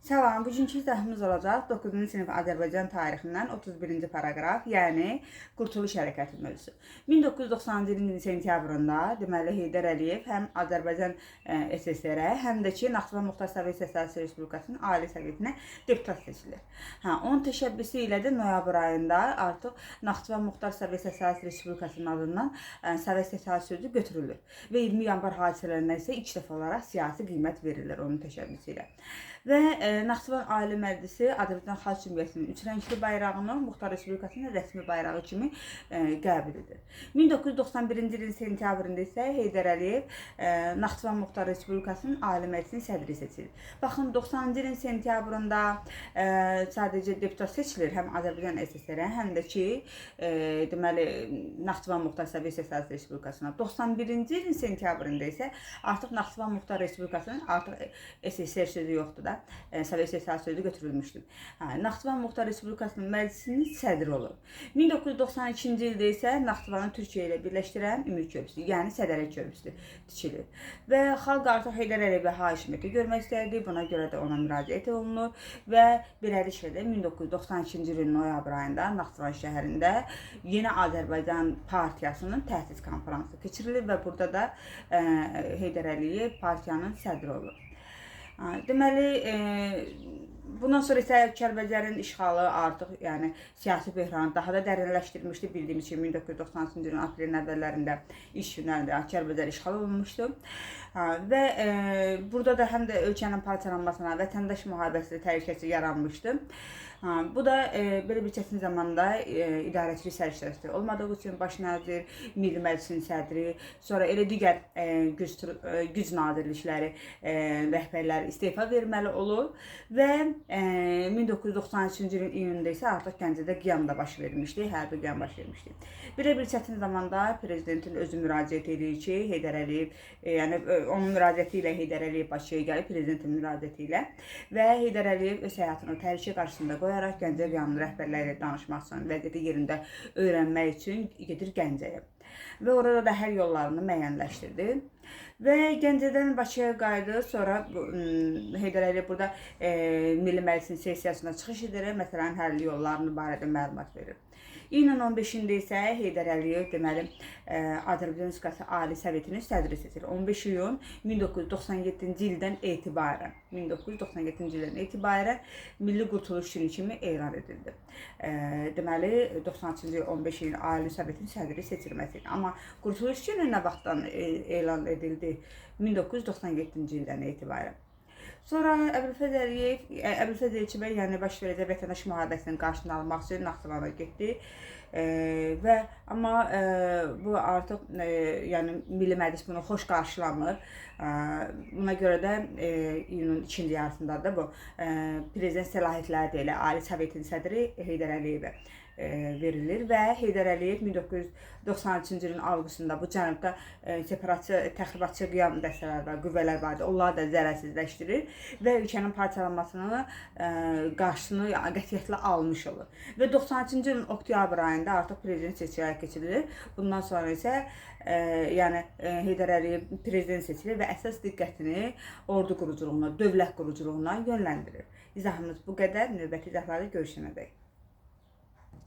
Salam, bugünkü izahımız olacaq 9-cu sinif Azərbaycan tarixindən 31-ci paraqraf, yəni Qurtuluş Hərəkatı mövzusu. 1990-cı ilin sentyabrında deməli Heydər Əliyev həm Azərbaycan SSR-ə, həm də ki Naxçıvan Muxtar Sovet Sosialist Respublikasının Ali Sovetinə deputat seçilir. Onun təşəbbüsü ilə də noyabr ayında artıq Naxçıvan Muxtar Sovet Sosialist Respublikasının adından Sovet Sosialist sözü götürülür və 20 yanvar hadisələrindən isə ilk dəfə olaraq siyasi qiymət verilir onun təşəbbüsü ilə. Və Naxçıvan Ali Məclisi Azərbaycan Xalq Cümhuriyyətinin üç rəngli bayrağını Muxtar Respublikasının rəsmi bayrağı kimi qəbul edir. 1991-ci ilin sentyabrında isə Heydər Əliyev Naxçıvan Muxtar Respublikasının Ali Məclisinin sədri seçilir. Baxın, 90-cı ilin sentyabrında sadəcə deputat seçilir həm Azərbaycan SSR-ə, həm də ki deməli Naxçıvan Muxtar Sovet Sosialist Respublikasına. 91-ci ilin sentyabrında isə artıq Naxçıvan Muxtar Respublikasının artıq SSR sözü yoxdur da. Sovet Sosialist sözü götürülmüşdür. Naxçıvan Muxtar Respublikasının məclisinin sədri olur. 1992-ci ildə isə Naxçıvanı Türkiyə ilə birləşdirən Ümid Körpüsü, yəni Sədərək Körpüsü tikilir. Və xalq artıq Heydər Əliyevə hakimiyyəti görmək istəyirdi, buna görə də ona müraciət olunur və beləliklə də 1992-ci ilin noyabr ayında Naxçıvan şəhərində Yeni Azərbaycan Partiyasının təsis konfransı keçirilir və burada da Heydər Əliyev partiyanın sədri olur. Deməli, bundan sonra isə Kəlbəcərin işğalı artıq yəni siyasi böhranı daha da dərinləşdirmişdi. Bildiyimiz kimi 1993-cü ilin aprelin əvvəllərində ilk günlərində Kəlbəcər işğal olunmuşdu. Və burada da həm də ölkənin parçalanmasına, vətəndaş müharibəsi təhlükəsi yaranmışdı. Bu da belə bir çətin zamanda idarəçilik səriştəsi olmadığı üçün baş nazir, Milli Məclisin sədri, sonra elə digər güc nazirlikləri rəhbərləri istefa verməli olur və 1993-cü ilin iyununda isə artıq Gəncədə qiyam da baş vermişdi, hərbi qiyam baş vermişdi. Belə bir çətin zamanda prezidentin özü müraciət edir ki, Heydər Əliyev, yəni onun müraciəti ilə Heydər Əliyev Bakıya gəlib, prezidentin müraciəti ilə və Heydər Əliyev öz həyatını təhlükə qarşısında qoyaraq Gəncə qiyamlı rəhbərləri ilə danışmaq üçün, vəziyyəti yerində öyrənmək üçün gedir Gəncəyə. Və orada da hər yollarını müəyyənləşdirdi. Və Gəncədən Bakıya qayıdır, sonra Heydər Əliyev burada Milli Məclisin sessiyasına çıxış edərək, məsələn, hər yollarını barədə məlumat verir. İyunun 15-də isə Heydər Əliyev deməli Azərbaycan Respublikası Ali Sovetinin sədri seçilir. 15 iyun 1997-ci ildən etibarən Milli Qurtuluş günü kimi elan edildi. Deməli 93-cü il 15 iyun Ali Sovetin sədri seçilməsi. Amma Qurtuluş günü nə vaxtdan elan edildi? 1997-ci ildən etibarən. Sonra Əbülfəz Elçibəy yəni baş verəcək vətəndaş müharibəsinin qarşısını almaq üçün Naxçıvana getdi. Amma bu artıq yəni Milli Məclis bunu xoş qarşılamır. Buna görə də iyunun ikinci yarısında da bu prezident səlahiyyətləri ilə Ali Sovetin sədri Heydər Əliyevə verilir və Heydər Əliyev 1993-cü ilin avqustunda bu cənubda separatçı, təxribatçı qiyam dəstələri var, qüvvələr vardı. Onları da zərərsizləşdirir və ölkənin parçalanmasının qarşısını qətiyyətlə almış olur. Və 93-cü ilin oktyabr ayında artıq prezident seçkiləri keçirilir. Bundan sonra isə yəni Heydər Əliyev prezident seçilir və əsas diqqətini ordu quruculuğuna, dövlət quruculuğuna yönləndirir. İzahımız bu qədər. Növbəti izahlarda görüşənədək.